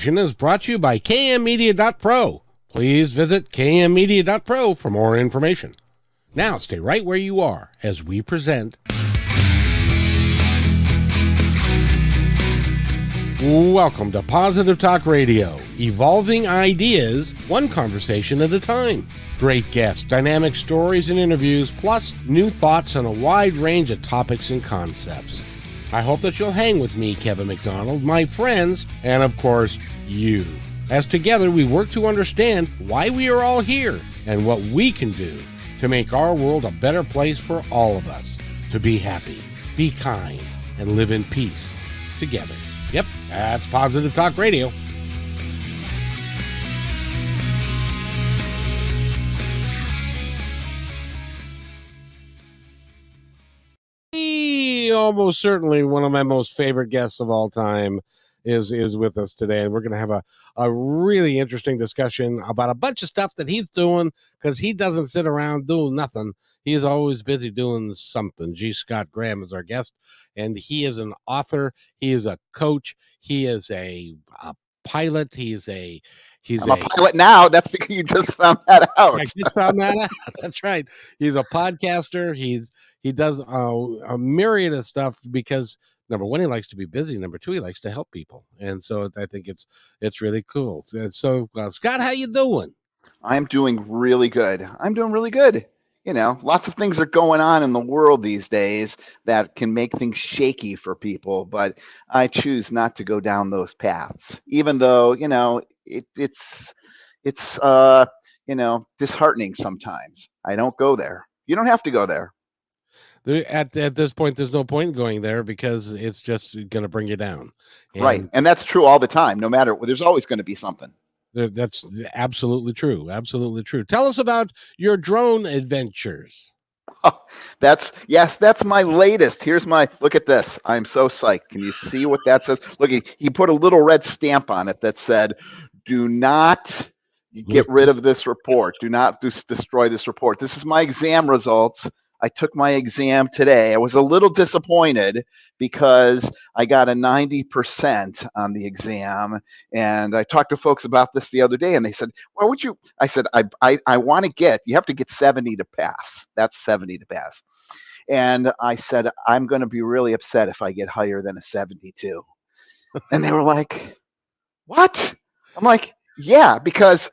portion is brought to you by kmmedia.pro. Please visit kmmedia.pro for more information. Now stay right where you are as we present Welcome to Positive Talk Radio, evolving ideas, one conversation at a time. Great guests, dynamic stories and interviews, plus new thoughts on a wide range of topics and concepts. I hope that you'll hang with me, Kevin McDonald, my friends, and of course, you. As together we work to understand why we are all here and what we can do to make our world a better place for all of us. To be happy, be kind, and live in peace together. Yep, that's Positive Talk Radio. Almost certainly one of my most favorite guests of all time is with us today, and we're going to have a really interesting discussion about a bunch of stuff that he's doing, because he doesn't sit around doing nothing. He's always busy doing something. G. Scott Graham is our guest, and he is an author. He is a coach. He is a pilot. I'm a pilot now. That's because you just found that out. I just found that out. That's right. He's a podcaster. He does a myriad of stuff because, number one, he likes to be busy. Number two, he likes to help people. And so I think it's really cool. So Scott, how you doing? I'm doing really good. You know, lots of things are going on in the world these days that can make things shaky for people, but I choose not to go down those paths, even though, you know, it's disheartening sometimes. I don't go there. You don't have to go there. At this point, there's no point in going there because it's just going to bring you down. Right. And that's true all the time. No matter, there's always going to be something. That's absolutely true. Absolutely true. Tell us about your drone adventures. Oh, that's my latest. Look at this. I'm so psyched. Can you see what that says? Look, he put a little red stamp on it that said, do not get rid of this report. Do not destroy this report. This is my exam results. I took my exam today. I was a little disappointed because I got a 90% on the exam. And I talked to folks about this the other day, and they said, well, I said, I want to you have to get 70 to pass. That's 70 to pass. And I said, I'm going to be really upset if I get higher than a 72. And they were like, what? I'm like, yeah, because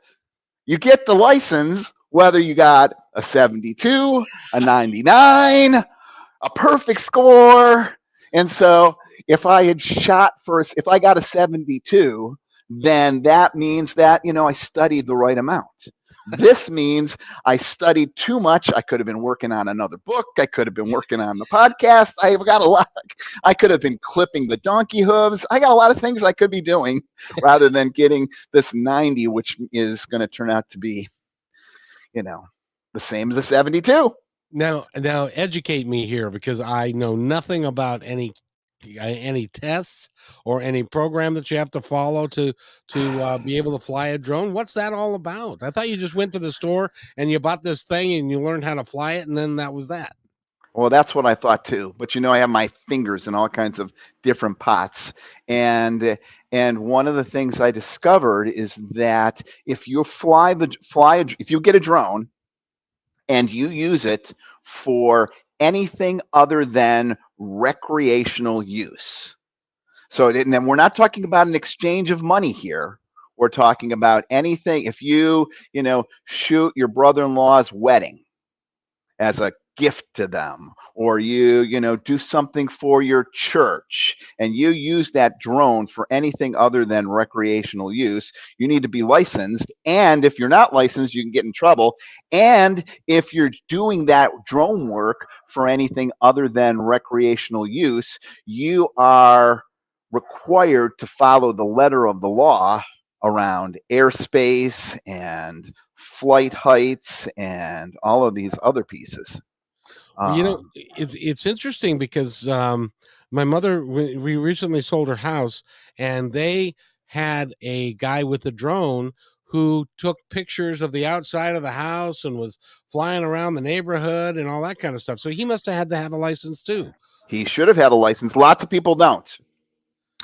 you get the license whether you got a 72, a 99, a perfect score. And so if I got a 72, then that means that, you know, I studied the right amount. This means I studied too much. I could have been working on another book. I could have been working on the podcast. I've got a lot. I could have been clipping the donkey hooves. I got a lot of things I could be doing rather than getting this 90, which is going to turn out to be, you know, the same as a 72. Now educate me here, because I know nothing about any tests or any program that you have to follow to be able to fly a drone. What's that all about? I thought you just went to the store and you bought this thing and you learned how to fly it, and then that was that. Well, that's what I thought too. But, you know, I have my fingers in all kinds of different pots. And one of the things I discovered is that if you if you get a drone and you use it for anything other than recreational use. And then we're not talking about an exchange of money here. We're talking about anything. If you shoot your brother-in-law's wedding as a gift to them, or you do something for your church and you use that drone for anything other than recreational use, you need to be licensed. And if you're not licensed, you can get in trouble. And if you're doing that drone work for anything other than recreational use, you are required to follow the letter of the law around airspace and flight heights and all of these other pieces. It's interesting because my mother, we recently sold her house, and they had a guy with a drone who took pictures of the outside of the house and was flying around the neighborhood and all that kind of stuff. So he must have had to have a license too. He should have had a license. Lots of people don't,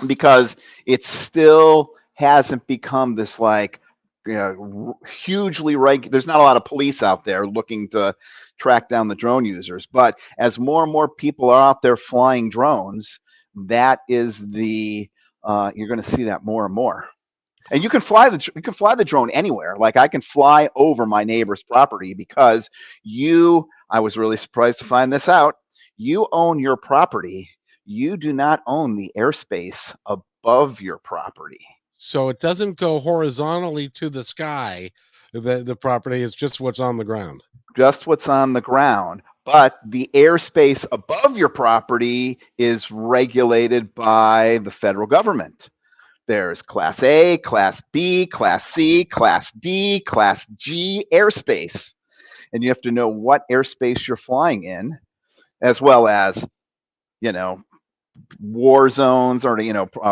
because it still hasn't become this like hugely there's not a lot of police out there looking to track down the drone users, but as more and more people are out there flying drones, that is the you're going to see that more and more. And you can fly the drone anywhere. Like I can fly over my neighbor's property because I was really surprised to find this out. You own your property. You do not own the airspace above your property. So it doesn't go horizontally to the sky. The property is just what's on the ground. Just what's on the ground. But the airspace above your property is regulated by the federal government. There's Class A, Class B, Class C, Class D, Class G airspace. And you have to know what airspace you're flying in, as well as, war zones or,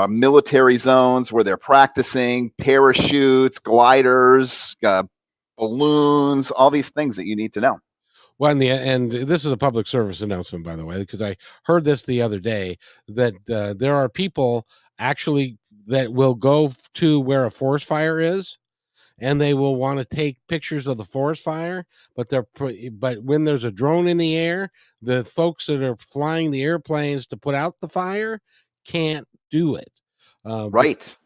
military zones where they're practicing, parachutes, gliders, balloons, all these things that you need to know. Well, and this is a public service announcement, by the way, because I heard this the other day, that there are people actually that will go to where a forest fire is, and they will want to take pictures of the forest fire, but when there's a drone in the air, the folks that are flying the airplanes to put out the fire can't do it. Right.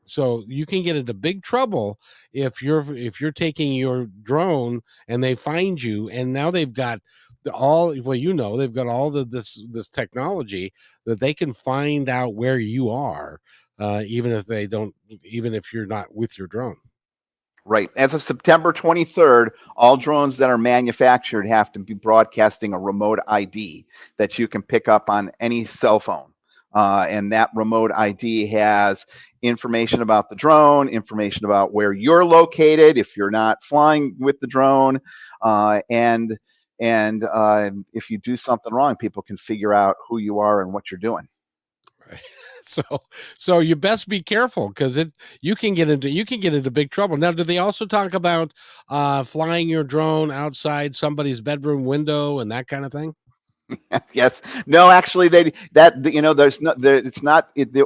So you can get into big trouble if you're taking your drone and they find you, and now they've got they've got all this technology that they can find out where you are, even if you're not with your drone. Right. As of September 23rd, all drones that are manufactured have to be broadcasting a remote ID that you can pick up on any cell phone. And that remote ID has information about the drone, information about where you're located if you're not flying with the drone, and if you do something wrong, people can figure out who you are and what you're doing. Right. So you best be careful, because you can get into big trouble. Now, do they also talk about flying your drone outside somebody's bedroom window and that kind of thing? Yes. No, actually, it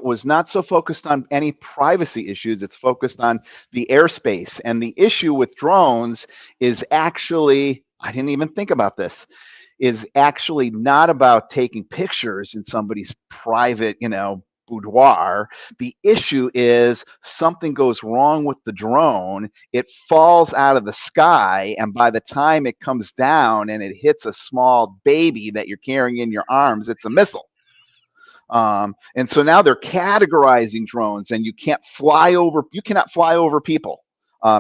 was not so focused on any privacy issues. It's focused on the airspace. And the issue with drones is actually, I didn't even think about this, is actually not about taking pictures in somebody's private, boudoir. The issue is something goes wrong with the drone. It falls out of the sky, and by the time it comes down and it hits a small baby that you're carrying in your arms, it's a missile. And so now they're categorizing drones, and you cannot fly over people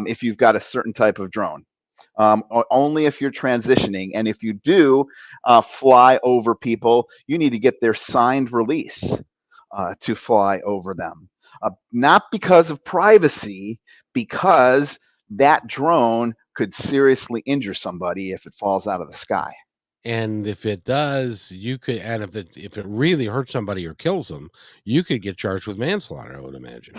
if you've got a certain type of drone. Only if you're transitioning. And if you do fly over people, you need to get their signed release to fly over them. Not because of privacy, because that drone could seriously injure somebody if it falls out of the sky. And if it does, you could, and if it really hurts somebody or kills them, you could get charged with manslaughter, I would imagine.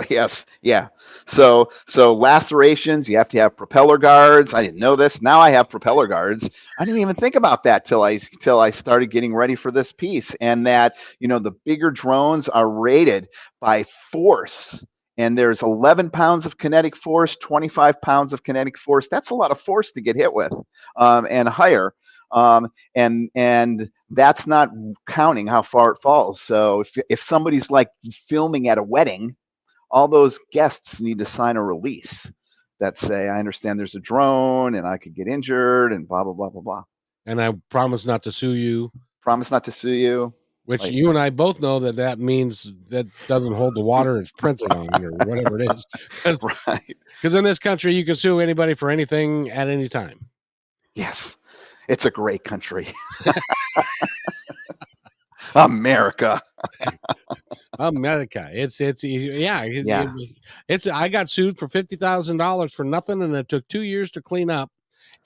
Yes, yeah. So lacerations, you have to have propeller guards. I didn't know this. Now I have propeller guards. I didn't even think about that till I started getting ready for this piece. And that, the bigger drones are rated by force. And there's 11 pounds of kinetic force, 25 pounds of kinetic force. That's a lot of force to get hit with, and higher. And that's not counting how far it falls. So if somebody's like filming at a wedding, all those guests need to sign a release that say, I understand there's a drone and I could get injured and blah, blah, blah, blah, blah. And I promise not to sue you. Promise not to sue you. Which you and I both know that means that doesn't hold the water it's printed on, or whatever it is. Because in this country, you can sue anybody for anything at any time. Yes. It's a great country. America. America. It's I got sued for $50,000 for nothing, and it took 2 years to clean up.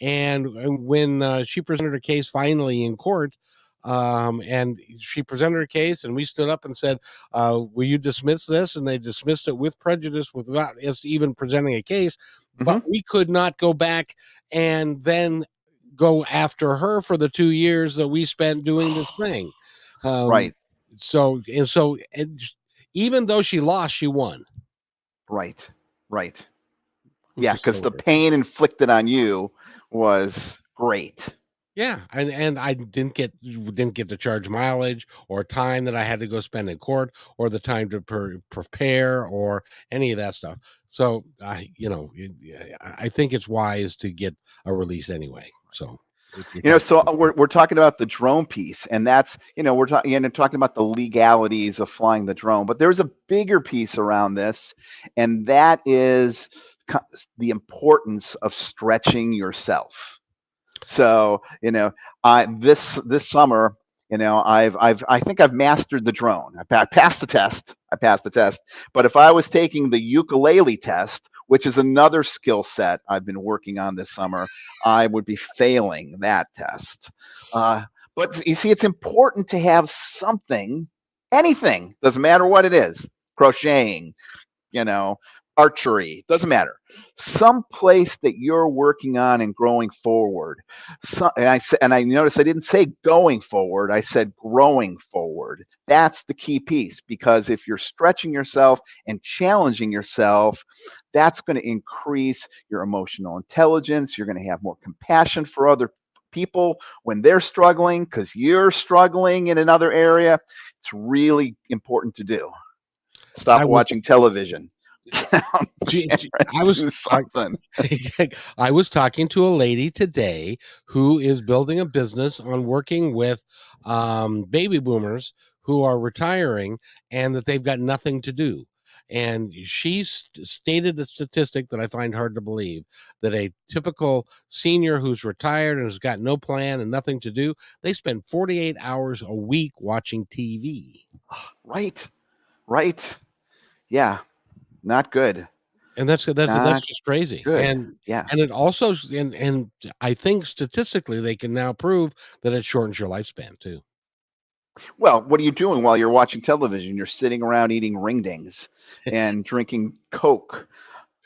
And when she presented her case finally in court, and she presented her case, and we stood up and said, will you dismiss this? And they dismissed it with prejudice without us even presenting a case. Mm-hmm. But we could not go back and then go after her for the 2 years that we spent doing this thing. Right. So even though she lost, she won. Right. Right. which Yeah, is because so the weird. pain inflicted on you was great. Yeah, and I didn't get to charge mileage or time that I had to go spend in court or the time to prepare or any of that stuff. So I think it's wise to get a release anyway. So if you're talking, So we're talking about the drone piece, and that's we're talking about the legalities of flying the drone, but there's a bigger piece around this, and that is the importance of stretching yourself. So this summer, I think I've mastered the drone. I passed the test. But if I was taking the ukulele test, which is another skill set I've been working on this summer, I would be failing that test. But you see, it's important to have something, anything, doesn't matter what it is, crocheting, you know, archery, doesn't matter. Some place that you're working on and growing forward. And I noticed I didn't say going forward, I said growing forward. That's the key piece, because if you're stretching yourself and challenging yourself, that's going to increase your emotional intelligence. You're going to have more compassion for other people when they're struggling because you're struggling in another area. It's really important to do. I Stop was watching television. I was Do something. I was talking to a lady today who is building a business on working with baby boomers who are retiring and that they've got nothing to do. And she stated the statistic that I find hard to believe, that a typical senior who's retired and has got no plan and nothing to do, they spend 48 hours a week watching TV. Right. Right. Yeah. Not good. And that's Not just crazy. good. Yeah. And it also and I think statistically they can now prove that it shortens your lifespan too. Well, what are you doing while you're watching television? You're sitting around eating ring dings and drinking Coke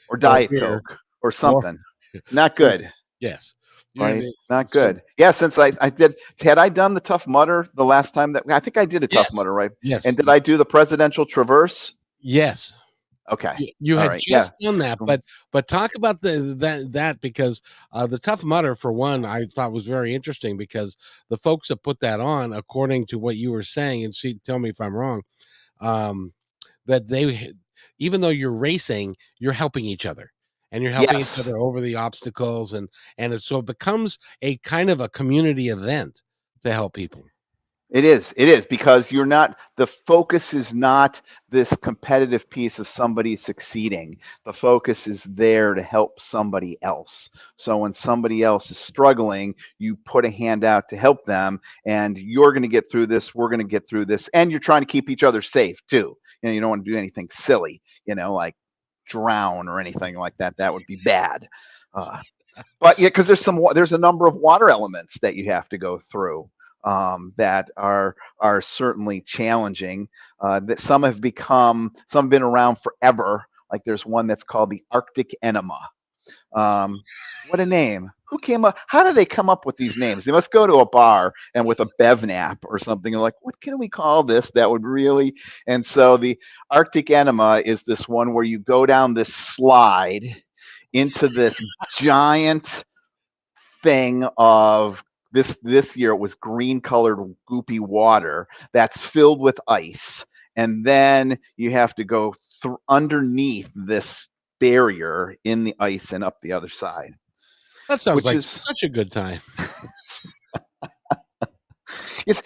or Or Diet beer Coke or or something. Not or good. yes. You're Right. the, Not so good. Yeah. Since I did, had I done the Tough Mudder the last time that I think I did a Tough yes. Mudder, right? And Yes. did I do the presidential traverse? Yes. Okay. You All had right. Yeah. just done that, but talk about that because the Tough Mudder for one I thought was very interesting because the folks that put that on, according to what you were saying, and tell me if I'm wrong, um, that they, even though you're racing, you're helping each other and you're helping each Yes. other over the obstacles, and it becomes a kind of a community event to help people. It is because the focus is not this competitive piece of somebody succeeding. The focus is there to help somebody else. So when somebody else is struggling, you put a hand out to help them, and you're going to get through this. We're going to get through this, and you're trying to keep each other safe too. You don't want to do anything silly, like drown or anything like that. That would be bad. But yeah, because there's a number of water elements that you have to go through that are certainly challenging. That some have been around forever. Like there's one that's called the Arctic enema. What a name! Who came up? How do they come up with these names? They must go to a bar and with a bevnap or something. Like, what can we call this? That would really. And so the Arctic enema is this one where you go down this slide into this giant thing of this year it was green colored goopy water that's filled with ice, and then you have to go underneath this barrier in the ice and up the other side, That sounds which like is such a good time.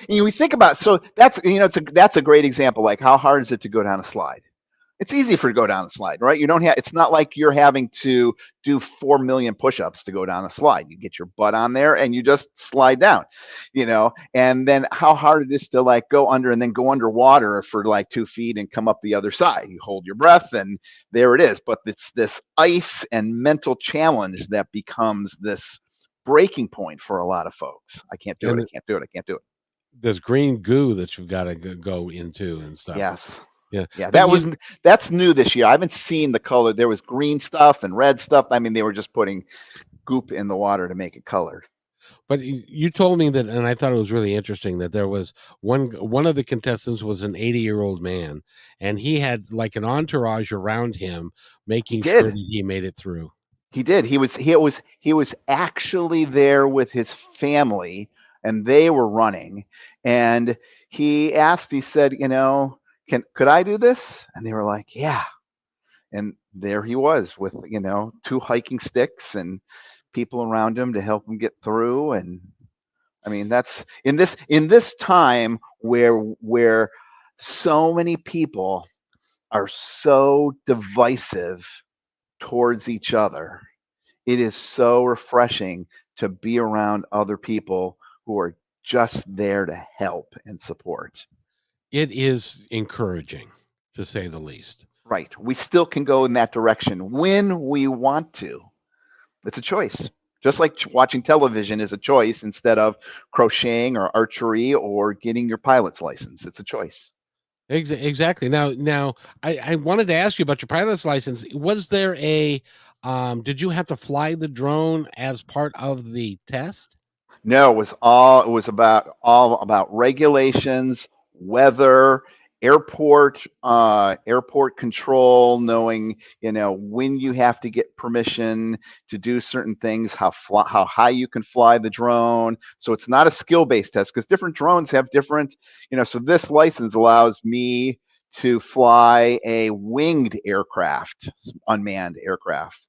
we think about. So that's a great example. Like, how hard is it to go down a slide? It's easy for to go down the slide, right? You don't have. It's not like you're having to do 4 million push-ups to go down a slide. You get your butt on there and you just slide down, And then how hard it is to like go under and then go underwater for like 2 feet and come up the other side. You hold your breath and there it is. But it's this ice and mental challenge that becomes this breaking point for a lot of folks. I can't do it. And I can't do it. I can't do it. there's green goo that you've got to go into and stuff. Yes. Yeah. Yeah, But that's new this year. I haven't seen the color. There was green stuff and red stuff. I mean, they were just putting goop in the water to make it colored. But you told me that, and I thought it was really interesting that there was one of the contestants was an 80-year-old man, and he had like an entourage around him, He making sure did. that he made it through. He did. He was actually there with his family, and they were running. And he asked. He said, could I do this? And they were like, yeah. And there he was with 2 hiking sticks and people around him to help him get through. And I mean, that's in this time where so many people are so divisive towards each other. It is so refreshing to be around other people who are just there to help and support. It is encouraging, to say the least. Right. We still can go in that direction when we want to. It's a choice. Just like watching television is a choice instead of crocheting or archery or getting your pilot's license. It's a choice. Exactly. Now, I wanted to ask you about your pilot's license. Was there a did you have to fly the drone as part of the test? No, it was all about regulations, weather, airport control, knowing, when you have to get permission to do certain things, how high you can fly the drone. So it's not a skill-based test because different drones have different, so this license allows me to fly a winged aircraft, unmanned aircraft.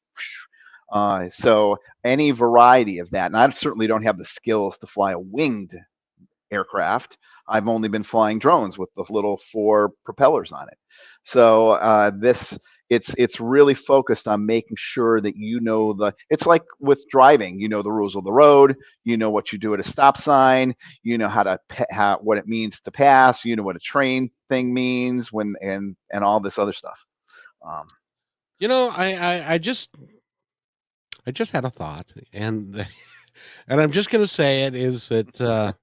So any variety of that. And I certainly don't have the skills to fly a winged aircraft. I've only been flying drones with the little 4 propellers on it. So it's really focused on making sure that it's like with driving, the rules of the road, what you do at a stop sign, what it means to pass, what a train thing means and all this other stuff. I just had a thought, and and I'm just going to say it is that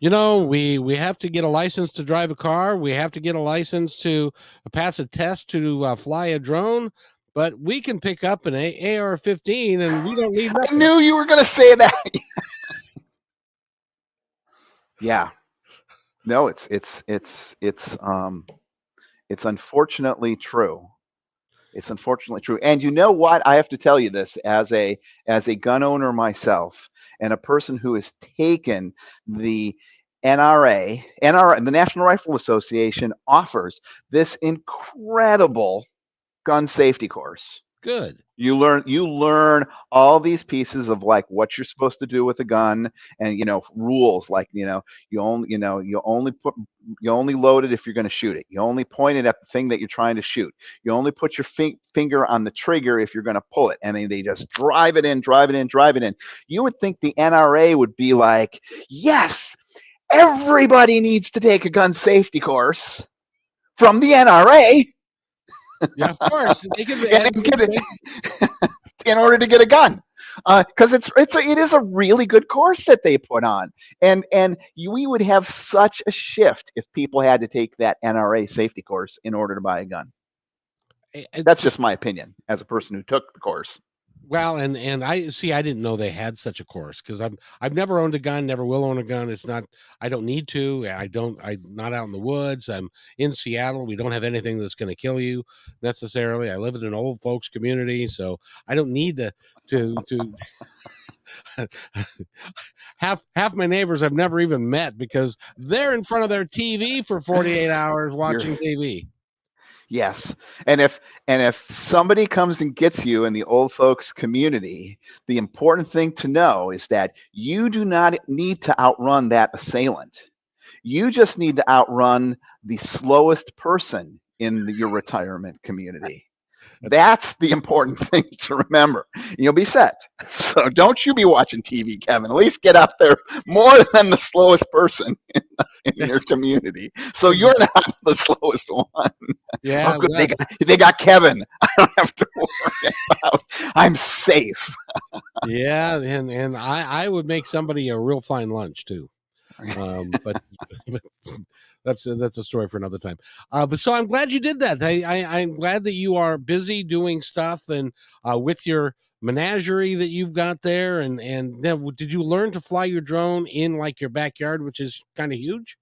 we have to get a license to drive a car. We have to get a license to pass a test to fly a drone. But we can pick up an AR-15, and we don't need I nothing. knew you were going to say that. Yeah. No, it's unfortunately true. It's unfortunately true. And you know what? I have to tell you this as a gun owner myself and a person who has taken the NRA, the National Rifle Association offers this incredible gun safety course. Good. You learn all these pieces of like what you're supposed to do with a gun and rules like you only load it if you're going to shoot it. You only point it at the thing that you're trying to shoot. You only put your finger on the trigger if you're going to pull it. And then they just drive it in. You would think the NRA would be like, yes, everybody needs to take a gun safety course from the NRA. Yeah, of course. They can in order to get a gun, because it is a really good course that they put on, and we would have such a shift if people had to take that NRA safety course in order to buy a gun. That's just my opinion as a person who took the course. Well, and I didn't know they had such a course because I've never owned a gun, never will own a gun. It's not, I don't need to. I'm not out in the woods. I'm in Seattle. We don't have anything that's going to kill you necessarily. I live in an old folks community, so I don't need to half my neighbors I've never even met because they're in front of their TV for 48 hours watching TV. Yes. And if somebody comes and gets you in the old folks community, the important thing to know is that you do not need to outrun that assailant. You just need to outrun the slowest person in your retirement community. That's the important thing to remember. You'll be set. So don't you be watching TV, Kevin. At least get up there more than the slowest person in your community. So you're not the slowest one. Yeah, oh, good. They got Kevin. I don't have to worry about. I'm safe. Yeah, and I would make somebody a real fine lunch too. But that's a story for another time. But so I'm glad you did that. I'm glad that you are busy doing stuff and with your menagerie that you've got there? And then did you learn to fly your drone in like your backyard, which is kind of huge?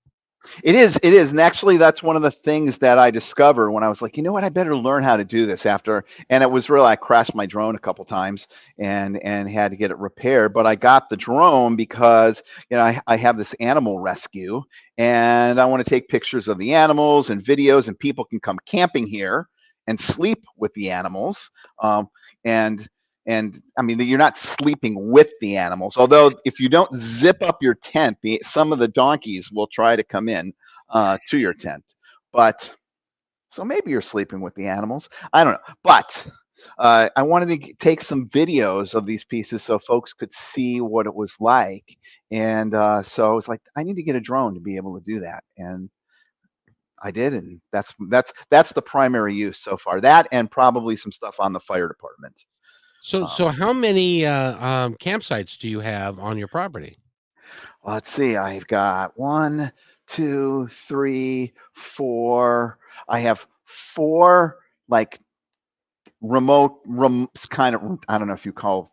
It is, and actually, that's one of the things that I discovered when I was like, you know what, I better learn how to do this after. And it was really, I crashed my drone a couple times and had to get it repaired. But I got the drone because I have this animal rescue, and I want to take pictures of the animals and videos, and people can come camping here and sleep with the animals. And and I mean, you're not sleeping with the animals. Although, if you don't zip up your tent, some of the donkeys will try to come in to your tent. But so maybe you're sleeping with the animals. I don't know. But I wanted to take some videos of these pieces so folks could see what it was like. And so I was like, I need to get a drone to be able to do that. And I did, and that's the primary use so far. That and probably some stuff on the fire department. So how many campsites do you have on your property? Let's see. I've got 1, 2, 3, 4. I have 4 like kind of, I don't know if you call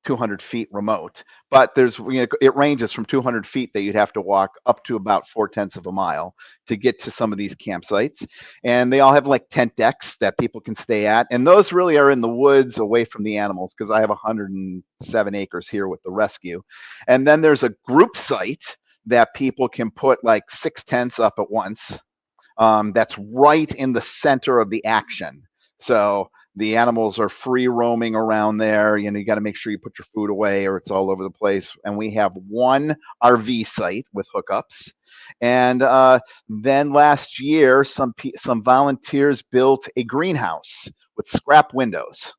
200 feet remote, but there's it ranges from 200 feet that you'd have to walk up to about 4/10 of a mile to get to some of these campsites. And they all have like tent decks that people can stay at, and those really are in the woods away from the animals, because I have 107 acres here with the rescue. And then there's a group site that people can put like 6 tents up at once. That's right in the center of the action. So the animals are free roaming around there. You got to make sure you put your food away or it's all over the place. And we have one RV site with hookups. And then last year, some volunteers built a greenhouse with scrap windows.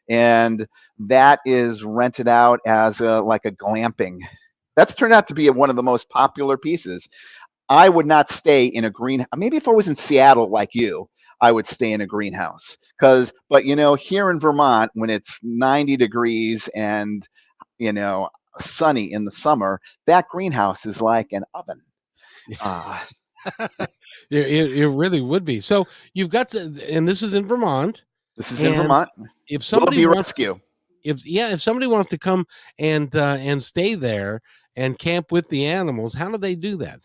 And that is rented out as like a glamping. That's turned out to be one of the most popular pieces. I would not stay in a green. Maybe if I was in Seattle like you, I would stay in a greenhouse. But here in Vermont, when it's 90 degrees and sunny in the summer, that greenhouse is like an oven. It really would be. So you've got to, and this is in Vermont. This is in Vermont. If somebody wants, rescue. If somebody wants to come and stay there and camp with the animals, how do they do that?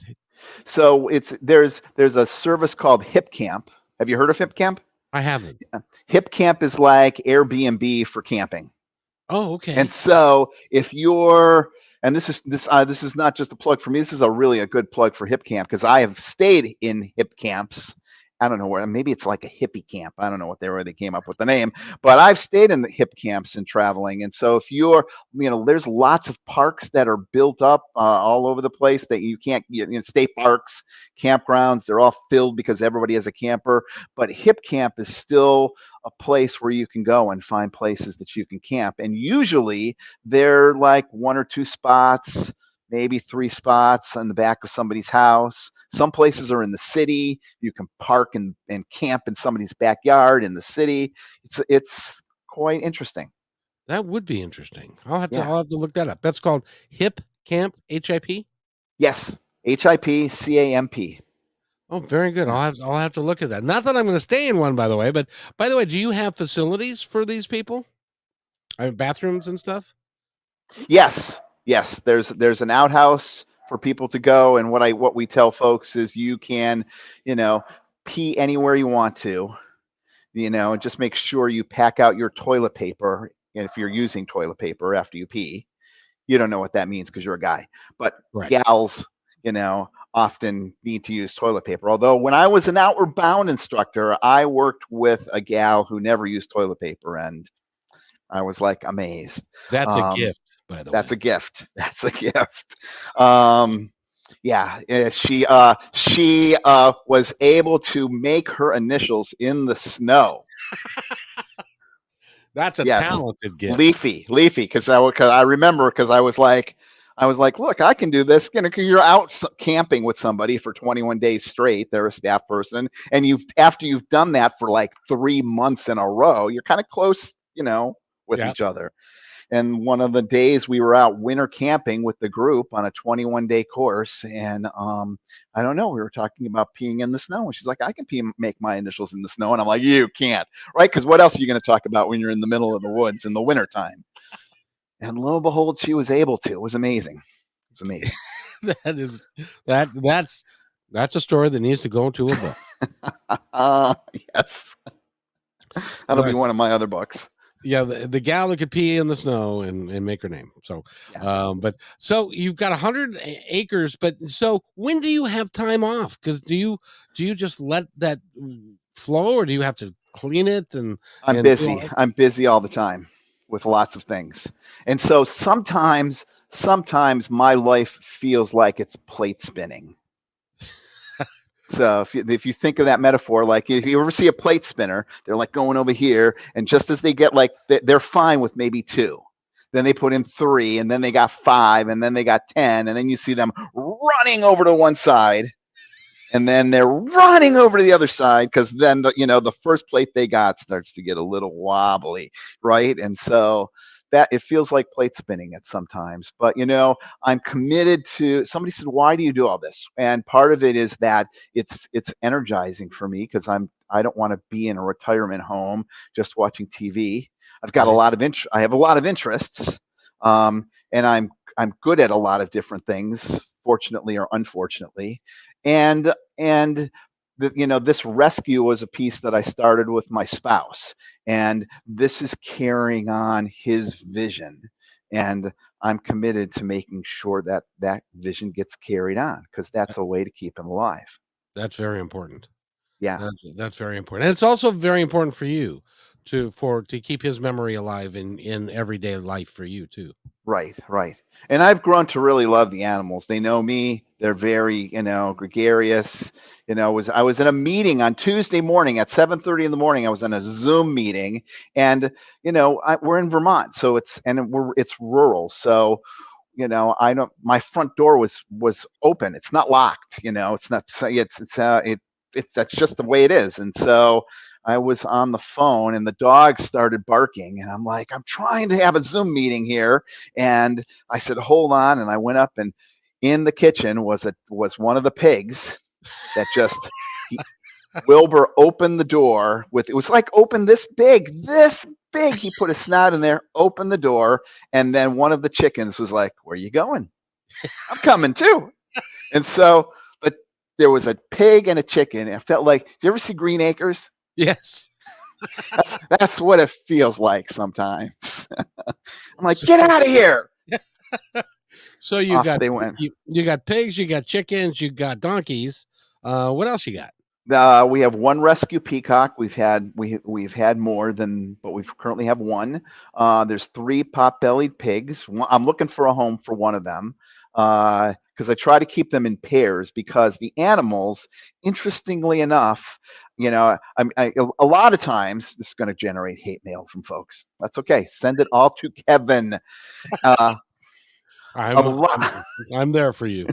So there's a service called Hip Camp. Have you heard of Hip Camp? I haven't. Hip Camp is like Airbnb for camping. Oh, okay. And so if you're, and this is not just a plug for me, this is a good plug for Hip Camp, because I have stayed in Hip Camps. I don't know where, maybe it's like a hippie camp. I don't know where they came up with the name, but I've stayed in the hip camps and traveling. And so if you're, there's lots of parks that are built up all over the place that you can't, state parks, campgrounds, they're all filled because everybody has a camper. But hip camp is still a place where you can go and find places that you can camp. And usually they're like 1 or 2 spots, maybe 3 spots in the back of somebody's house. Some places are in the city. You can park and camp in somebody's backyard in the city. It's quite interesting. That would be interesting. I'll have to look that up. That's called Hip Camp, HIP? Yes, HIPCAMP. Oh, very good. I'll have to look at that. Not that I'm going to stay in one, by the way, but by the way, do you have facilities for these people? I mean, bathrooms and stuff? Yes. There's an outhouse for people to go, and what we tell folks is you can, pee anywhere you want to, just make sure you pack out your toilet paper. And if you're using toilet paper after you pee, you don't know what that means because you're a guy, but right. Gals, often need to use toilet paper. Although when I was an Outward Bound instructor, I worked with a gal who never used toilet paper, and I was like amazed. That's a gift, by the way. That's a gift. That's a gift. She was able to make her initials in the snow. That's a talented gift. Leafy. Because I remember, because I was like, look, I can do this. You're out camping with somebody for 21 days straight. They're a staff person, and after you've done that for like 3 months in a row, you're kind of close, with each other. and one of the days we were out winter camping with the group on a 21-day course, and I don't know, we were talking about peeing in the snow, and she's like, I can make my initials in the snow, and I'm like, you can't, right? Because what else are you going to talk about when you're in the middle of the woods in the wintertime? And lo and behold, she was able to. It was amazing. It was amazing. That's a story that needs to go into a book. Yes. That'll be one of my other books. Yeah, the gal that could pee in the snow and make her name. So, Yeah. But so you've got 100 acres. But so when do you have time off? Because do you just let that flow, or do you have to clean it? And I'm busy. I'm busy all the time with lots of things, and so sometimes my life feels like it's plate spinning. So if you think of that metaphor, like if you ever see a plate spinner, they're like going over here, and just as they get like they're fine with maybe 2, then they put in 3, and then they got 5, and then they got 10, and then you see them running over to one side, and then they're running over to the other side, because then the first plate they got starts to get a little wobbly, right? And so that it feels like plate spinning at sometimes. But I'm committed to. Somebody said, why do you do all this? And part of it is that it's energizing for me, because I don't want to be in a retirement home just watching TV. I've got a lot of I have a lot of interests, and I'm good at a lot of different things, fortunately or unfortunately. And this rescue was a piece that I started with my spouse, and this is carrying on his vision, and I'm committed to making sure that that vision gets carried on, because that's a way to keep him alive. That's very important. Yeah. That's very important. And it's also very important for you to keep his memory alive in everyday life for you too. Right. And I've grown to really love the animals. They know me. They're very, gregarious. I was in a meeting on Tuesday morning at 7:30 in the morning. I was in a Zoom meeting, and we're in Vermont, so it's rural. So, I don't. My front door was open. It's not locked. It's not. That's just the way it is. And so I was on the phone, and the dog started barking, and I'm like, I'm trying to have a Zoom meeting here. And I said, hold on. And I went up, and in the kitchen was one of the pigs that just, Wilbur opened the door with, it was like open this big. He put his snout in there, opened the door. And then one of the chickens was like, where are you going? I'm coming too. And so, but there was a pig and a chicken. I felt like, do you ever see Green Acres? Yes. That's what it feels like sometimes. I'm like, get out of here. So you got pigs, you got chickens, you got donkeys. What else you got? We have one rescue peacock. We've had more than, but we currently have one. There's 3 pot-bellied pigs. I'm looking for a home for one of them, because I try to keep them in pairs, because the animals, interestingly enough, a lot of times, this is going to generate hate mail from folks. That's okay. Send it all to Kevin. I'm there for you.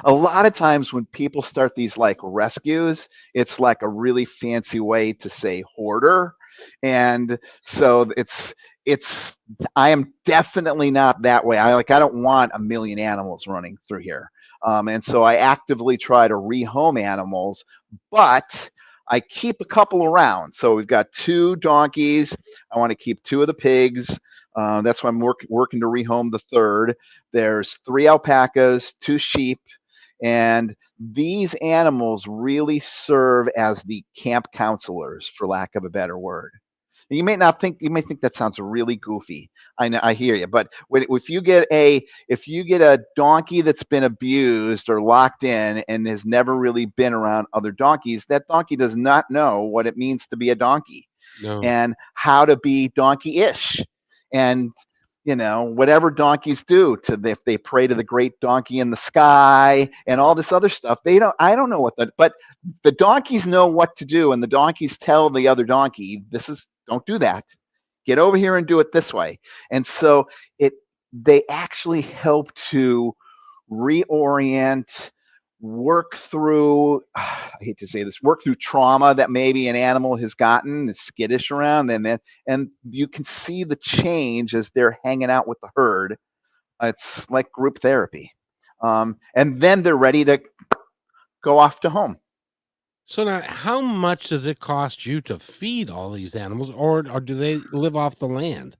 A lot of times when people start these like rescues, it's like a really fancy way to say hoarder. And so I am definitely not that way. I don't want a million animals running through here. And so I actively try to rehome animals, but I keep a couple around. So we've got 2 donkeys. I want to keep 2 of the pigs. That's why I'm working to rehome the 3rd. There's 3 alpacas, 2 sheep, and these animals really serve as the camp counselors, for lack of a better word. You may think that sounds really goofy. I hear you, but if you get a donkey that's been abused or locked in and has never really been around other donkeys, that donkey does not know what it means to be a donkey. No. And how to be donkey-ish. And whatever donkeys do, if they pray to the great donkey in the sky and all this other stuff, I don't know but the donkeys know what to do, and the donkeys tell the other donkey, don't do that. Get over here and do it this way. And so they actually help to reorient work through, I hate to say this, work through trauma that maybe an animal has gotten, it's skittish around, and you can see the change as they're hanging out with the herd. It's like group therapy. And then they're ready to go off to home. So now, how much does it cost you to feed all these animals, or do they live off the land?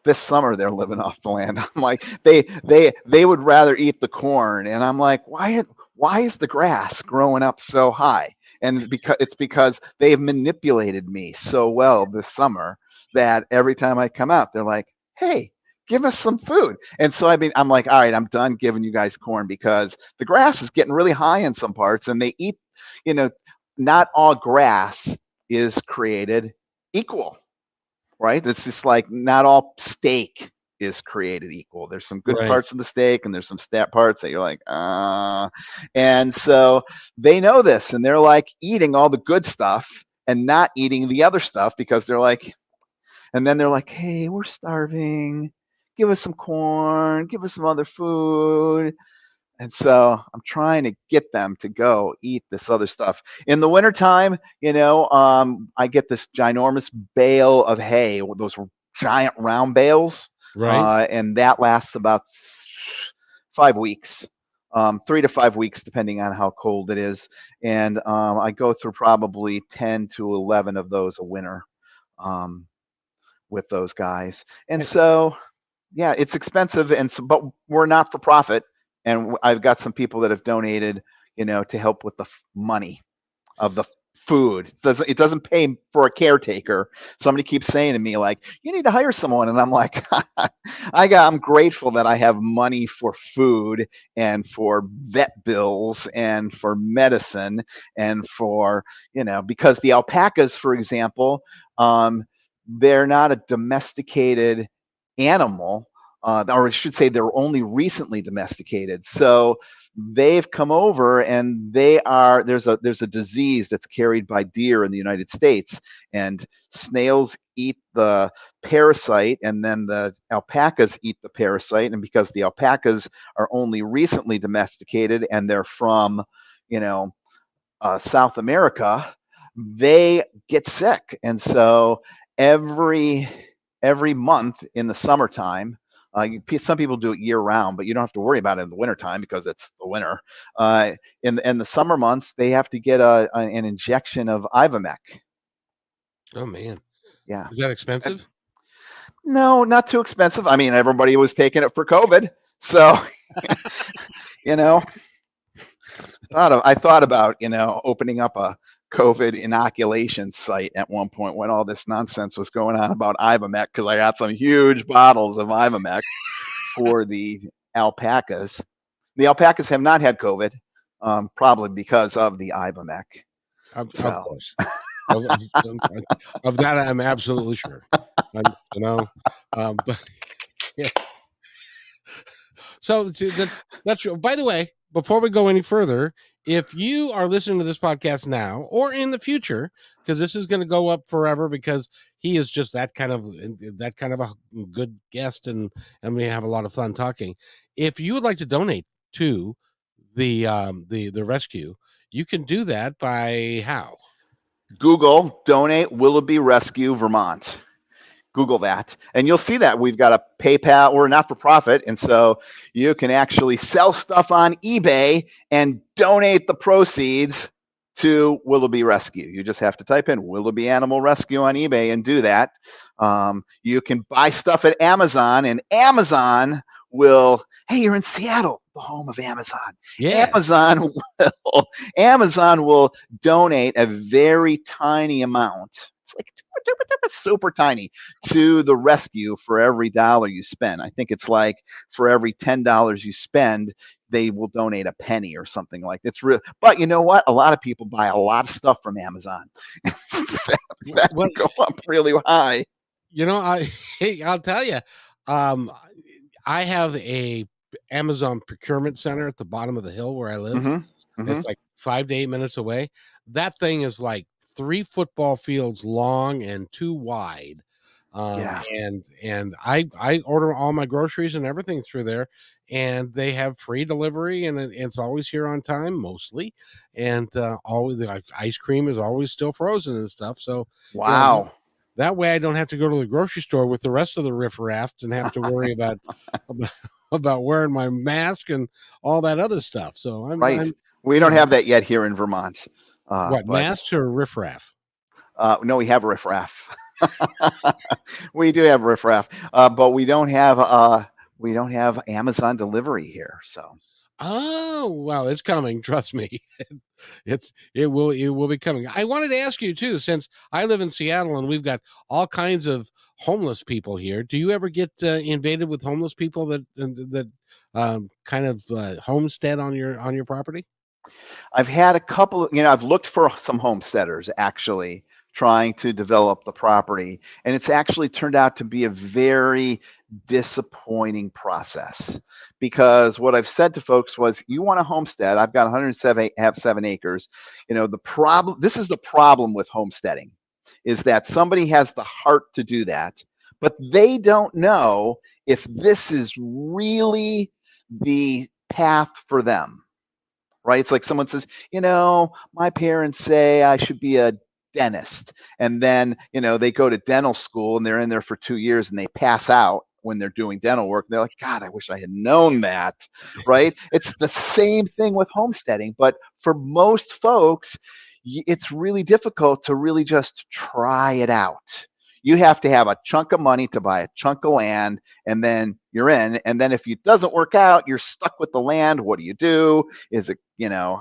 This summer they're living off the land. I'm like, they would rather eat the corn, and I'm like, why is the grass growing up so high? And because they've manipulated me so well this summer that every time I come out, they're like, hey, give us some food. And so I'm like, all right, I'm done giving you guys corn because the grass is getting really high in some parts, and they eat, not all grass is created equal. Right? It's just like not all steak is created equal. There's some good parts of the steak, and there's some stat parts that you're like, and so they know this, and they're like eating all the good stuff and not eating the other stuff because they're like, and then they're like, hey, we're starving. Give us some corn. Give us some other food. And so I'm trying to get them to go eat this other stuff. In the wintertime, I get this ginormous bale of hay, those giant round bales. Right. And that lasts about 5 weeks, 3 to 5 weeks, depending on how cold it is. And I go through probably 10 to 11 of those a winter with those guys. And so, yeah, it's expensive. And so, but we're not for profit. And I've got some people that have donated, to help with the money of the food. It doesn't pay for a caretaker. Somebody keeps saying to me, like, you need to hire someone. And I'm like, I'm grateful that I have money for food and for vet bills and for medicine and for, because the alpacas, for example, they're not a domesticated animal. Or I should say they're only recently domesticated. So they've come over, and there's a disease that's carried by deer in the United States, and snails eat the parasite, and then the alpacas eat the parasite. And because the alpacas are only recently domesticated and they're from, South America, they get sick. And so every month in the summertime, some people do it year round, but you don't have to worry about it in the wintertime because it's the winter. In the summer months, they have to get an injection of Ivomec. Oh man. Yeah. Is that expensive? No, not too expensive. I mean, everybody was taking it for COVID. So, I thought about, opening up a COVID inoculation site at one point when all this nonsense was going on about Ivomec, because I got some huge bottles of Ivomec for the alpacas. The alpacas have not had COVID, probably because of the Ivomec. Of course. Of that, I'm absolutely sure. But yeah. So that's true. By the way, before we go any further, if you are listening to this podcast now or in the future, because this is going to go up forever, because he is just that kind of a good guest, and we have a lot of fun talking. If you would like to donate to the rescue, you can do that by how? Google donate Willoughby Rescue Vermont. Google that, and you'll see that we've got a PayPal. We're not for profit, and so you can actually sell stuff on eBay and donate the proceeds to Willoughby Rescue. You just have to type in Willoughby Animal Rescue on eBay and do that. You can buy stuff at Amazon, and Amazon will, hey, you're in Seattle, the home of Amazon. Yeah. Amazon will donate a very tiny amount. It's like super tiny to the rescue for every $1 you spend. I think it's like for every $10 you spend, they will donate a penny or something like that. It's real. But you know what? A lot of people buy a lot of stuff from Amazon. that will go up really high. I'll tell you, I have a Amazon procurement center at the bottom of the hill where I live. Mm-hmm. It's like 5 to 8 minutes away. That thing is like 3 football fields long and 2 wide. Yeah. And I order all my groceries and everything through there, and they have free delivery, and it's always here on time mostly, and always the ice cream is always still frozen and stuff. So Wow. that way I don't have to go to the grocery store with the rest of the riffraff and have to worry about, about wearing my mask and all that other stuff. So Right. I'm We don't have that yet here in Vermont. what, But masks or riffraff? no, we have riffraff. We do have riffraff, but we don't have Amazon delivery here. So Oh, well, it's coming. Trust me. It will be coming. I wanted to ask you too, since I live in Seattle and we've got all kinds of homeless people here. Do you ever get invaded with homeless people that kind of homestead on your property? I've had a couple of, I've looked for some homesteaders actually trying to develop the property, and it's actually turned out to be a very disappointing process because what I've said to folks was, you want a homestead? I've got 107 have 7 acres. This is the problem with homesteading, is that somebody has the heart to do that, but they don't know if this is really the path for them, right? It's like someone says, my parents say I should be a dentist. And then, they go to dental school and they're in there for 2 years and they pass out when they're doing dental work. And they're like, God, I wish I had known that, right? It's the same thing with homesteading. But for most folks, it's really difficult to really just try it out. You have to have a chunk of money to buy a chunk of land, and then you're in. And then if it doesn't work out, you're stuck with the land. What do you do? Is it,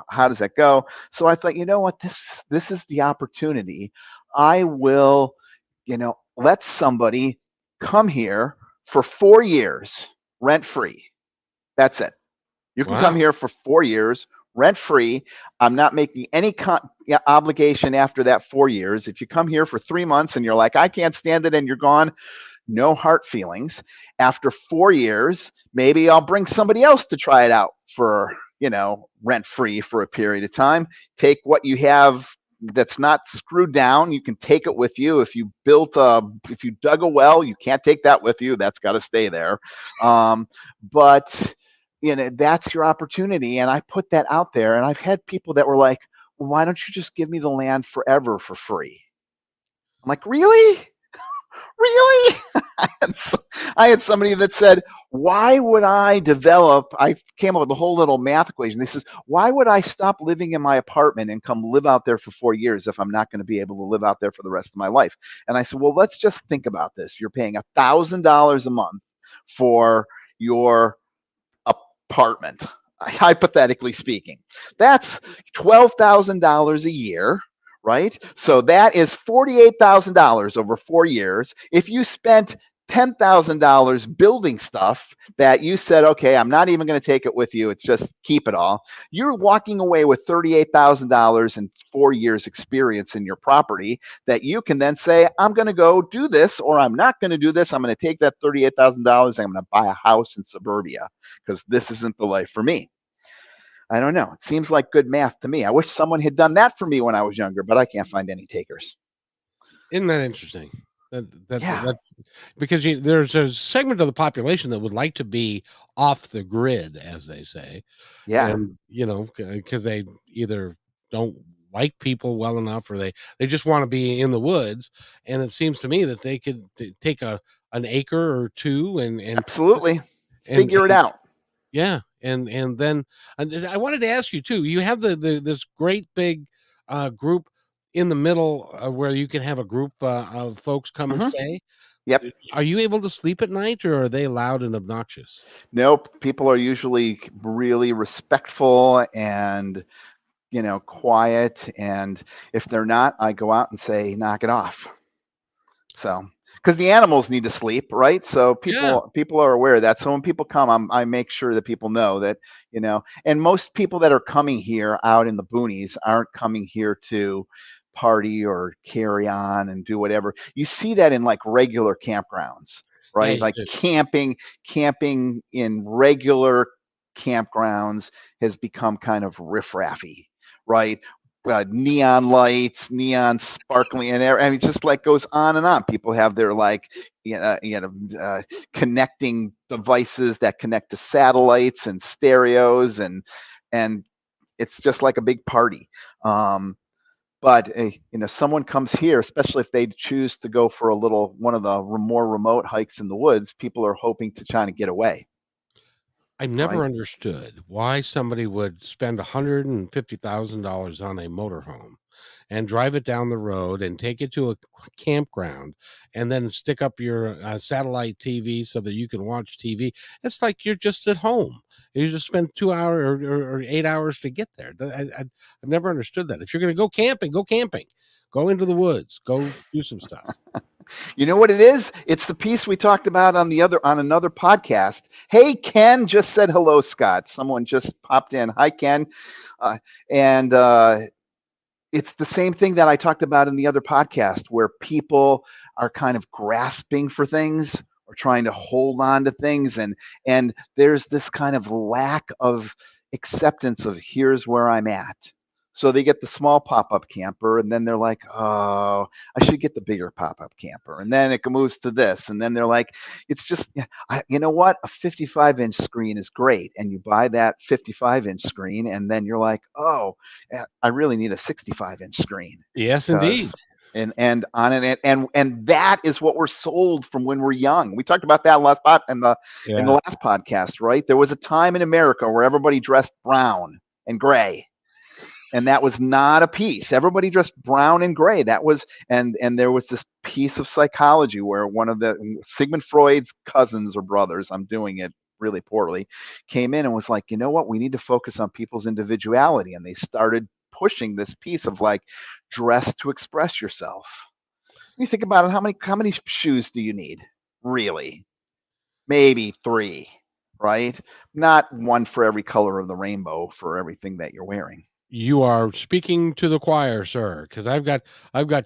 how does that go? So I thought, you know what, this is the opportunity. I will, let somebody come here for 4 years rent free. That's it. You can come Wow. here for 4 years rent free. I'm not making any obligation after that 4 years. If you come here for 3 months and you're like, I can't stand it, and you're gone, no hard feelings. After 4 years, maybe I'll bring somebody else to try it out for, rent free for a period of time. Take what you have that's not screwed down. You can take it with you. If you dug a well, you can't take that with you. That's got to stay there. But that's your opportunity. And I put that out there, and I've had people that were like, well, why don't you just give me the land forever for free? I'm like, really? Really? I had somebody that said, why would I develop? I came up with the whole little math equation. They says, why would I stop living in my apartment and come live out there for 4 years if I'm not going to be able to live out there for the rest of my life? And I said, well, let's just think about this. You're paying $1,000 a month for your apartment, hypothetically speaking. That's $12,000 a year, right? So that is $48,000 over 4 years. If you spent $10,000 building stuff that you said, okay, I'm not even going to take it with you, it's just keep it all, you're walking away with $38,000 and 4 years experience in your property that you can then say, I'm going to go do this, or I'm not going to do this. I'm going to take that $38,000. I'm going to buy a house in suburbia because this isn't the life for me. I don't know. It seems like good math to me. I wish someone had done that for me when I was younger, but I can't find any takers. Isn't that interesting? Yeah. That's because there's a segment of the population that would like to be off the grid, as they say, Yeah. and because they either don't like people well enough, or they just want to be in the woods. And it seems to me that they could take an acre or two and Absolutely. and Figure it out. yeah, and then I wanted to ask you too. You have this great big group in the middle where you can have a group of folks come and stay. Yep. Are you able to sleep at night, or are they loud and obnoxious? Nope. People are usually really respectful and, quiet. And if they're not, I go out and say, knock it off. So, because the animals need to sleep, right? So Yeah. people are aware of that. So when people come, I make sure that people know that, and most people that are coming here out in the boonies aren't coming here to party or carry on and do whatever. You see that in like regular campgrounds, Yeah, right? you Like do. camping in regular campgrounds has become kind of riffraffy, right? neon lights, neon sparkling, and I mean, just like goes on and on. People have their like, connecting devices that connect to satellites and stereos, and it's just like a big party. But someone comes here, especially if they choose to go for one of the more remote hikes in the woods. People are hoping to try to get away. I never Right. understood why somebody would spend $150,000 on a motorhome and drive it down the road and take it to a campground and then stick up your satellite TV so that you can watch TV. It's like you're just at home. You just spend 2 hours or 8 hours to get there. I've never understood that. If you're going to go camping, go camping. Go into the woods. Go do some stuff. You know what it is? It's the piece we talked about on another podcast. Hey, Ken just said hello, Scott. Someone just popped in. Hi, Ken. And it's the same thing that I talked about in the other podcast, where people are kind of grasping for things or trying to hold on to things, and there's this kind of lack of acceptance of here's where I'm at. So they get the small pop-up camper, and then they're like, oh, I should get the bigger pop-up camper. And then it moves to this, and then they're like, it's just, you know what? A 55-inch screen is great. And you buy that 55-inch screen, and then you're like, oh, I really need a 65-inch screne. Yes, indeed. And on it, and that is what we're sold from when we're young. We talked about that in the last podcast, right? There was a time in America where everybody dressed brown and gray. And that was not a piece. Everybody dressed brown and gray. That was, and there was this piece of psychology where one of the Sigmund Freud's cousins or brothers, I'm doing it really poorly, came in and was like, you know what? We need to focus on people's individuality. And they started pushing this piece of like, dress to express yourself. When you think about it, how many shoes do you need? Really? Maybe 3, right? Not one for every color of the rainbow for everything that you're wearing. You are speaking to the choir, sir, because I've got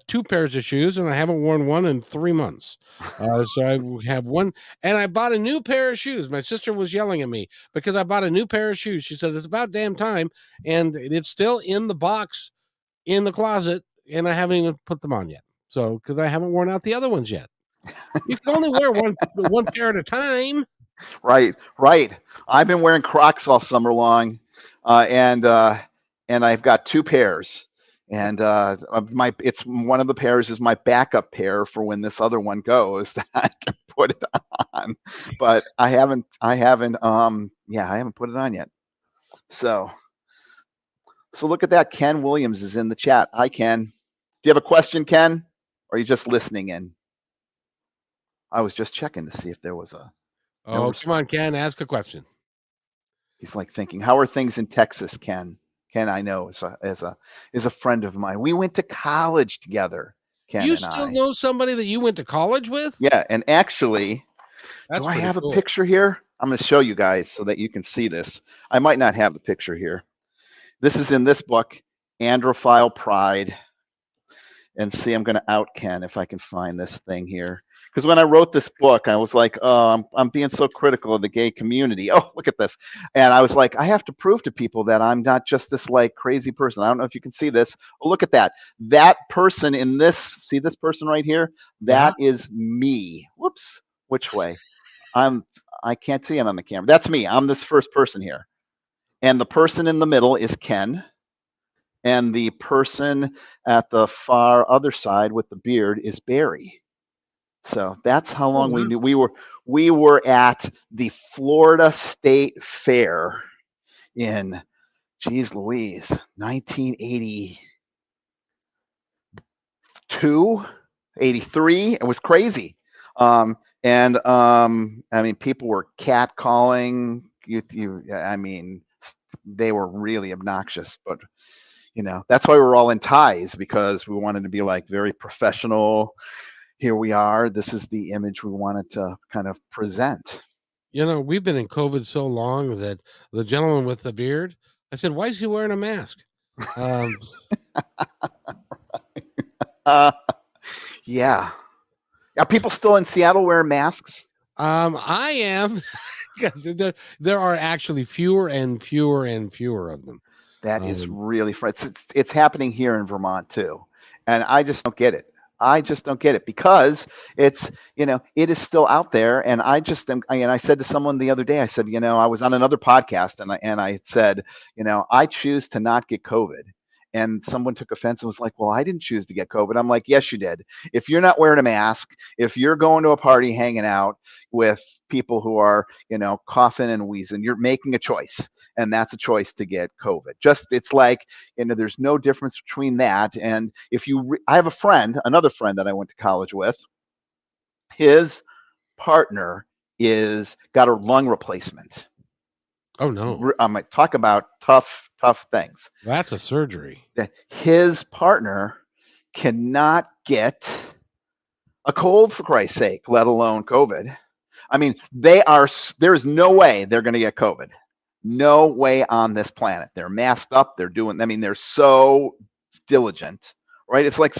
2 pairs of shoes and I haven't worn one in 3 months. So I have one, and I bought a new pair of shoes. My sister was yelling at me because I bought a new pair of shoes. She said, it's about damn time, and it's still in the box in the closet, and I haven't even put them on yet. So, because I haven't worn out the other ones yet. You can only wear one pair at a time. Right. I've been wearing Crocs all summer long, and I've got 2 pairs, and it's one of the pairs is my backup pair for when this other one goes that I can put it on, but I haven't put it on yet. So look at that. Ken Williams is in the chat. Hi, Ken. Do you have a question, Ken, or are you just listening in? I was just checking to see if there was a. Oh, come on, Ken, ask a question. He's like thinking, how are things in Texas, Ken? Ken, I know, is a friend of mine. We went to college together, Ken you and still I. know somebody that you went to college with? Yeah, and actually, That's do I have cool. a picture here? I'm going to show you guys so that you can see this. I might not have the picture here. This is in this book, Androphile Pride. And see, I'm going to out Ken if I can find this thing here. Because when I wrote this book, I was like, oh, I'm being so critical of the gay community. Oh, look at this. And I was like, I have to prove to people that I'm not just this like crazy person. I don't know if you can see this. Oh, look at that. That person in this, see this person right here? That is me. Whoops. Which way? I can't see it on the camera. That's me. I'm this first person here. And the person in the middle is Ken. And the person at the far other side with the beard is Barry. So that's how long we knew. We were at the Florida State Fair in, geez Louise, 1982, 83. It was crazy. I mean, people were catcalling. I mean, they were really obnoxious, but that's why we're all in ties, because we wanted to be like very professional. Here we are. This is the image we wanted to kind of present. We've been in COVID so long that the gentleman with the beard, I said, why is he wearing a mask? Yeah. Are people still in Seattle wearing masks? I am, because there are actually fewer and fewer and fewer of them. That is really fun. It's happening here in Vermont too, and I just don't get it. I just don't get it because it's, it is still out there, and I just am. And I said to someone the other day, I said, I was on another podcast, and I said, I choose to not get COVID. And someone took offense and was like, well, I didn't choose to get COVID. I'm like, yes, you did. If you're not wearing a mask, if you're going to a party hanging out with people who are, coughing and wheezing, you're making a choice. And that's a choice to get COVID. It's like, there's no difference between that. And if I have another friend that I went to college with, his partner got a lung replacement. Oh no! I'm like, talk about tough things. That's a surgery. His partner cannot get a cold, for Christ's sake, let alone COVID. I mean, there's no way they're going to get COVID. No way on this planet. They're masked up. They're so diligent, right? It's like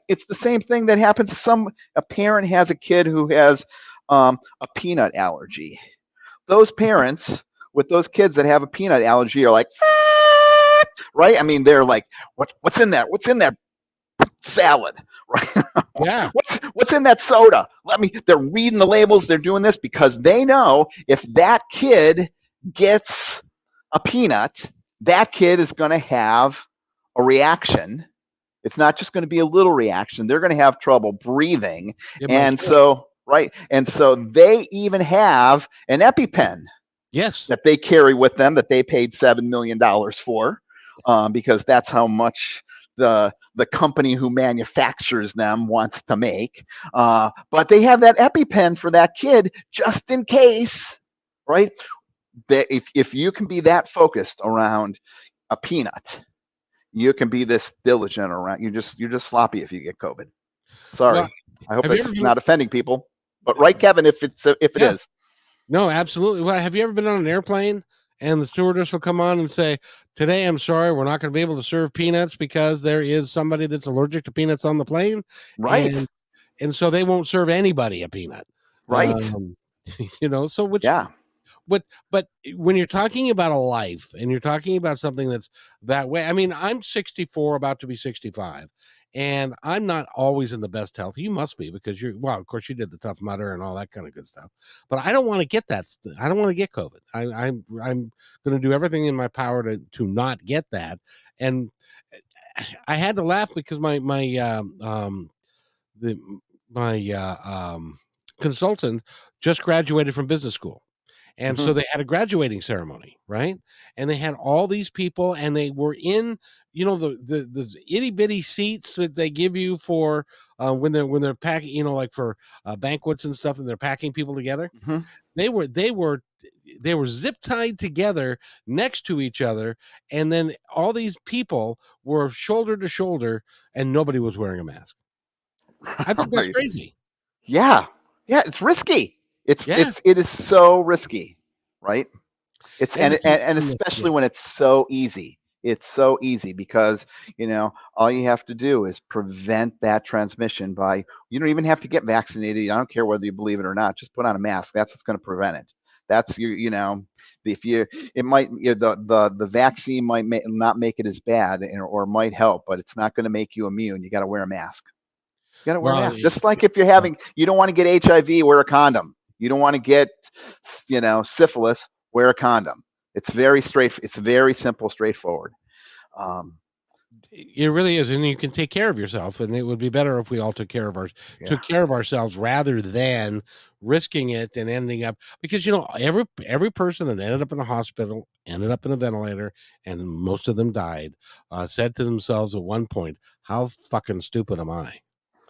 it's the same thing that happens to a parent has a kid who has a peanut allergy. Those parents with those kids that have a peanut allergy are like, right? I mean, they're like, what's in that? What's in that salad, right? Yeah. What's in that soda? They're reading the labels. They're doing this because they know if that kid gets a peanut, that kid is going to have a reaction. It's not just going to be a little reaction. They're going to have trouble breathing. And so they even have an EpiPen. Yes. That they carry with them that they paid $7 million for, because that's how much the company who manufactures them wants to make. But they have that EpiPen for that kid just in case, right? If you can be that focused around a peanut, you can be this diligent around. You're just sloppy if you get COVID. Sorry, well, I hope it's not offending people. But right, Kevin, if it is. No, absolutely. Well, have you ever been on an airplane and the stewardess will come on and say, today, I'm sorry, we're not going to be able to serve peanuts because there is somebody that's allergic to peanuts on the plane. Right. And so they won't serve anybody a peanut. Right. So which, yeah. But when you're talking about a life and you're talking about something that's that way, I mean, I'm 64, about to be 65. And I'm not always in the best health. You must be, because of course you did the Tough Mudder and all that kind of good stuff. But I don't want to get that. I don't want to get COVID. I'm going to do everything in my power to not get that. And I had to laugh because my consultant just graduated from business school. And so they had a graduating ceremony, right? And they had all these people, and they were in, the itty bitty seats that they give you for when they're packing, like for banquets and stuff, and they're packing people together. Mm-hmm. They were zip tied together next to each other, and then all these people were shoulder to shoulder, and nobody was wearing a mask. I think that's crazy. Yeah, it's risky. It is so risky, right? And especially when it's so easy. It's so easy because, all you have to do is prevent that transmission by, you don't even have to get vaccinated. I don't care whether you believe it or not. Just put on a mask. That's what's going to prevent it. That's the vaccine might not make it as bad or might help, but it's not going to make you immune. You got to wear a mask. You got to wear a mask. Just like if you don't want to get HIV, wear a condom. You don't want to get, syphilis, wear a condom. It's very simple, straightforward. It really is, and you can take care of yourself. And it would be better if we all took care of ourselves rather than risking it and ending up, because every person that ended up in a hospital ended up in a ventilator, and most of them died. Said to themselves at one point, "How fucking stupid am I?"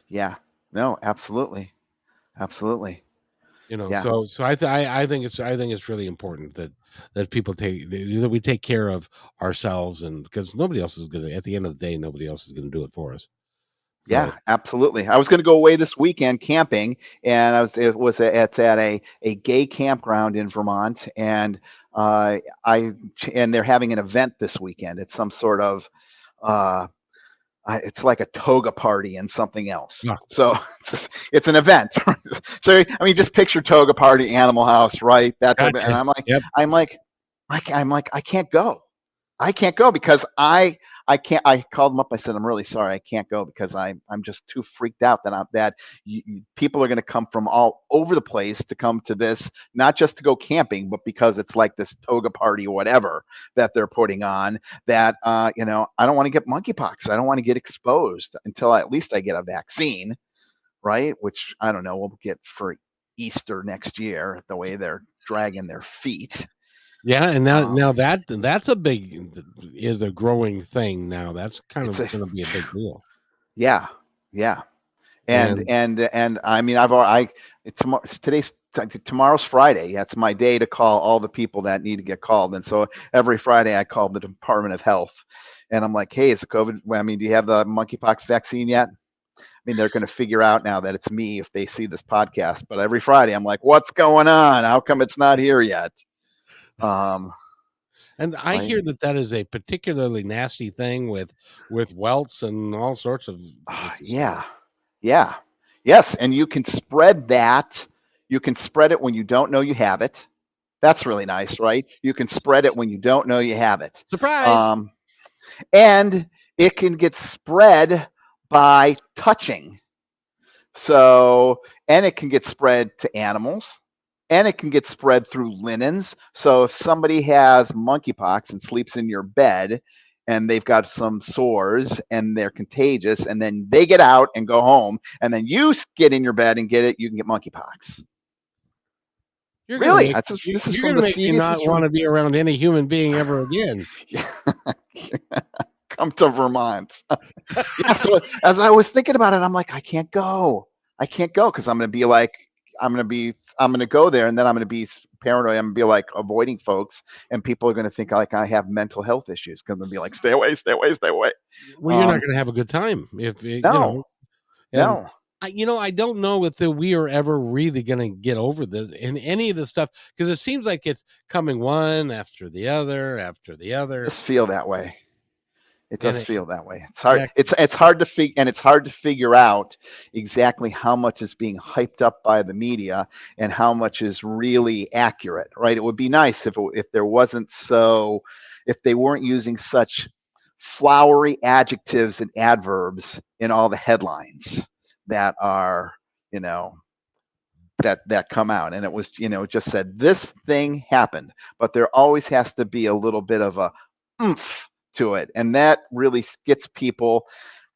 Yeah. No. Absolutely. Absolutely. So I think it's really important that people that we take care of ourselves, and because nobody else is going to, at the end of the day, nobody else is going to do it for us. So. Yeah, absolutely. I was going to go away this weekend camping, and it's at a gay campground in Vermont, and they're having an event this weekend. It's some sort of it's like a toga party and something else. Yeah. So it's an event. So just picture toga party, Animal House, right? That type of, and I'm like, I can't go. I can't go because I can't. I called them up. I said, I'm really sorry. I can't go because I'm just too freaked out that people are going to come from all over the place to come to this, not just to go camping, but because it's like this toga party or whatever that they're putting on. That I don't want to get monkeypox. I don't want to get exposed until at least I get a vaccine, right? Which I don't know. We'll get for Easter next year. The way they're dragging their feet. Yeah, and now that's is a growing thing now. That's kind of going to be a big deal. Yeah, and I mean tomorrow's Friday. Yeah, it's my day to call all the people that need to get called, and so every Friday I call the Department of Health, and I'm like, hey, is it COVID? I mean, do you have the monkeypox vaccine yet? I mean, they're going to figure out now that it's me if they see this podcast. But every Friday I'm like, what's going on? How come it's not here yet? And I hear that is a particularly nasty thing with welts and all sorts of yeah. Yes, and you can spread that. You can spread it when you don't know you have it. That's really nice, right? You can spread it when you don't know you have it. Surprise! And it can get spread by touching. So, and it can get spread to animals. And it can get spread through linens. So if somebody has monkeypox and sleeps in your bed and they've got some sores and they're contagious, and then they get out and go home, and then you get in your bed and get it, you can get monkeypox. Really? This is from the CDC. You not want to be around any human being ever again. Come to Vermont. Yeah, so as I was thinking about it, I'm like, I can't go because I'm going to go there, and then I'm going to be paranoid. I'm going to be like avoiding folks, and people are going to think like I have mental health issues because they'll be like, stay away. Well, you're not going to have a good time if no. I don't know if we are ever really going to get over this in any of this stuff, because it seems like it's coming one after the other. It does feel that way. It does feel that way. It's hard. It's hard to figure out exactly how much is being hyped up by the media and how much is really accurate, right? It would be nice if there wasn't if they weren't using such flowery adjectives and adverbs in all the headlines that are, that come out, and it was, just said this thing happened, but there always has to be a little bit of a oomph to it, and that really gets people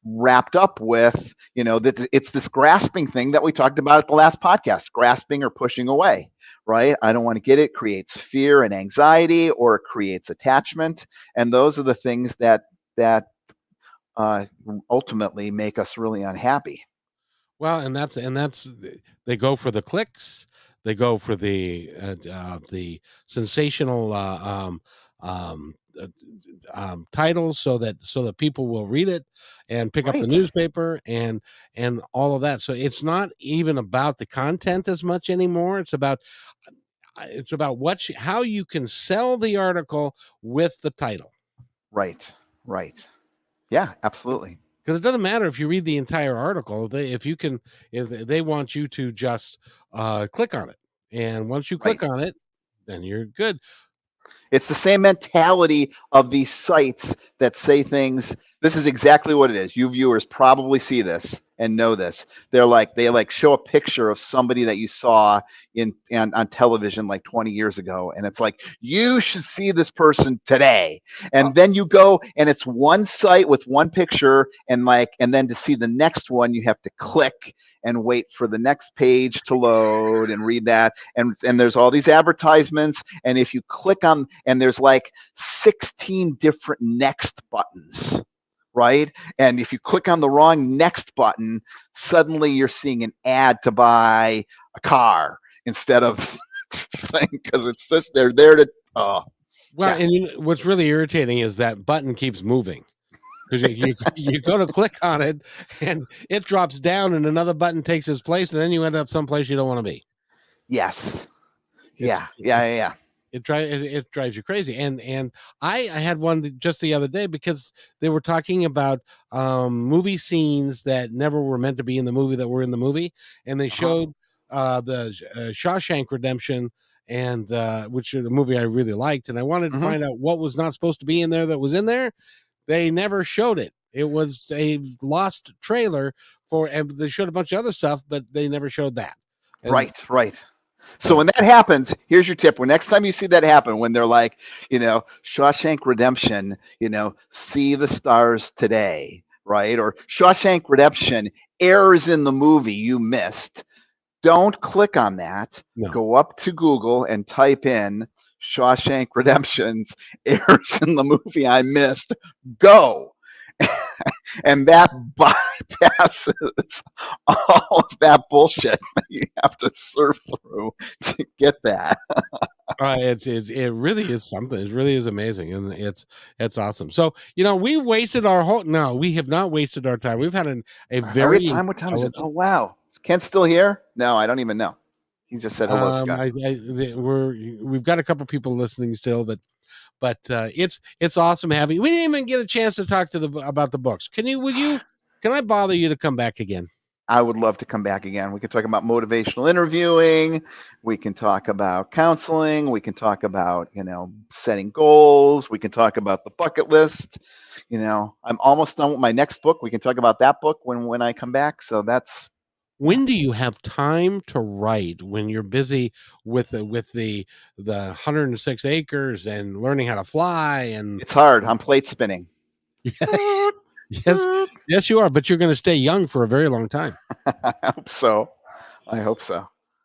wrapped up with, that it's this grasping thing that we talked about at the last podcast, grasping or pushing away, right? I don't want to get it. Creates fear and anxiety, or it creates attachment, and those are the things that ultimately make us really unhappy. Well, and that's they go for the clicks, they go for the sensational titles, so that people will read it and pick up the newspaper and all of that. So it's not even about the content as much anymore. It's about how you can sell the article with the title. Right. Yeah, absolutely. Because it doesn't matter if you read the entire article. If they want you to just click on it, and once you click on it, then you're good. It's the same mentality of these sites that say things. This is exactly what it is. You viewers probably see this and know this. They show a picture of somebody that you saw on television like 20 years ago, and it's like, you should see this person today. And then you go, and it's one site with one picture, and then to see the next one, you have to click and wait for the next page to load and read that. And there's all these advertisements, and if you click on, and there's like 16 different next buttons. Right? And if you click on the wrong next button, suddenly you're seeing an ad to buy a car instead of thing, because it's just they're there to And what's really irritating is that button keeps moving, because you go to click on it and it drops down and another button takes its place, and then you end up someplace you don't want to be. Yes. Yeah. It drives you crazy. And I had one just the other day, because they were talking about movie scenes that never were meant to be in the movie that were in the movie, and they showed the Shawshank Redemption, and which is a movie I really liked, and I wanted to find out what was not supposed to be in there that was in there. They never showed it. It was a lost trailer and they showed a bunch of other stuff, but they never showed that. And right. So when that happens, here's your tip. When next time you see that happen, when they're like, Shawshank Redemption, see the stars today, right? Or Shawshank Redemption airs in the movie you missed. Don't click on that. No. Go up to Google and type in Shawshank Redemption's airs in the movie I missed. Go. And that bypasses all of that bullshit that you have to surf through to get that. It really is something. It really is amazing, and it's awesome. So we wasted our whole. No, we have not wasted our time. We've had a very time. What time is it? Oh wow, is Kent still here? No, I don't even know. He just said hello, Scott. We've got a couple people listening still, but it's awesome having. We didn't even get a chance to talk about the books. Can I bother you to come back again? I would love to come back again. We can talk about motivational interviewing. We can talk about counseling. We can talk about, setting goals. We can talk about the bucket list. I'm almost done with my next book. We can talk about that book when I come back. So that's. When do you have time to write when you're busy with the 106 acres and learning how to fly? And it's hard. I'm plate spinning. Yes, you are. But you're going to stay young for a very long time. I hope so.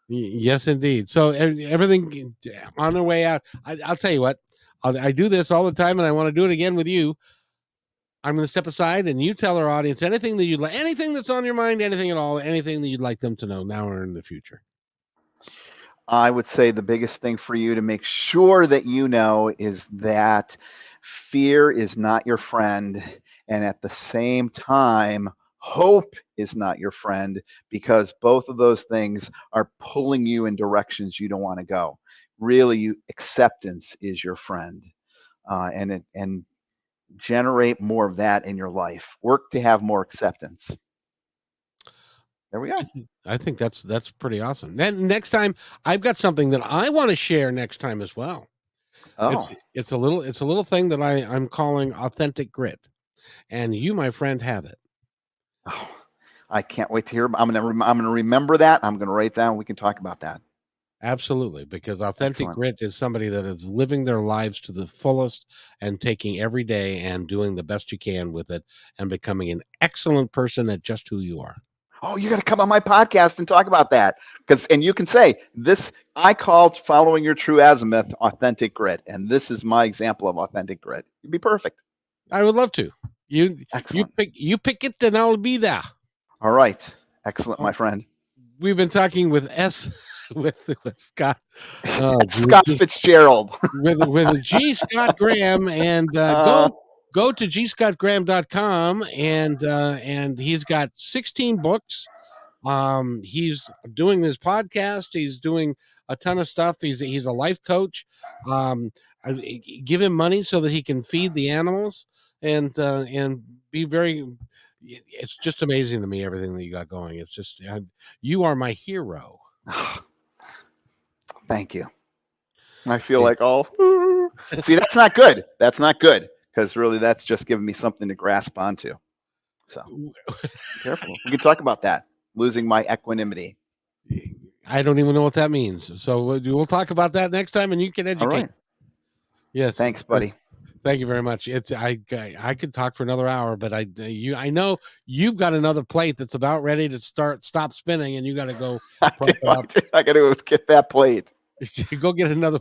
Yes, indeed. So everything on the way out. I'll tell you what. I do this all the time, and I want to do it again with you. I'm going to step aside, and you tell our audience anything that you'd like, anything that's on your mind, anything at all, anything that you'd like them to know now or in the future. I would say the biggest thing for you to make sure that you know is that fear is not your friend, and at the same time, hope is not your friend, because both of those things are pulling you in directions you don't want to go. Really, acceptance is your friend, and generate more of that in your life. Work to have more acceptance. There we go. I think that's pretty awesome. Then next time, I've got something that I want to share next time as well. Oh, it's a little thing that I'm calling authentic grit, and you, my friend, have it. Oh, I can't wait to hear. I'm gonna remember that. I'm gonna write down. We can talk about that. Absolutely, because authentic grit is somebody that is living their lives to the fullest and taking every day and doing the best you can with it and becoming an excellent person at just who you are. Oh, you got to come on my podcast and talk about that. And you can say this, I called Following Your True Azimuth authentic grit. And this is my example of authentic grit. You'd be perfect. I would love to. You pick it and I'll be there. All right. Excellent, my friend. We've been talking with with Scott. Scott Fitzgerald. with G. Scott Graham, and go to gscottgraham.com, and he's got 16 books. He's doing this podcast. He's doing a ton of stuff. He's a life coach. Give him money so that he can feed the animals and be very. It's just amazing to me, everything that you got going. It's just you are my hero. Thank you. I feel like see, that's not good. That's not good, because really that's just giving me something to grasp onto. So careful. We can talk about that. Losing my equanimity. I don't even know what that means. So we'll talk about that next time, and you can educate. All right. Yes. Thanks, buddy. Thank you very much. I could talk for another hour, but I know you've got another plate that's about ready to stop spinning, and you got to go. I got to get that plate. Go get another.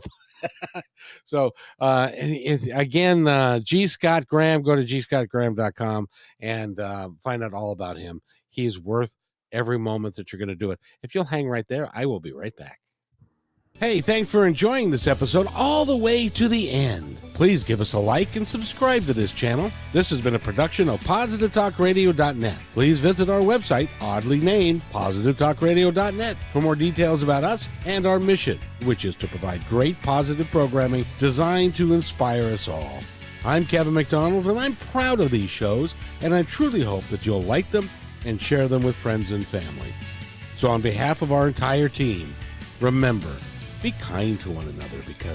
So again, G. Scott Graham. Go to gscottgraham.com and find out all about him. He's worth every moment that you're going to do it. If you'll hang right there, I will be right back. Hey, thanks for enjoying this episode all the way to the end. Please give us a like and subscribe to this channel. This has been a production of PositiveTalkRadio.net. Please visit our website, oddly named PositiveTalkRadio.net, for more details about us and our mission, which is to provide great positive programming designed to inspire us all. I'm Kevin McDonald, and I'm proud of these shows, and I truly hope that you'll like them and share them with friends and family. So on behalf of our entire team, remember, be kind to one another because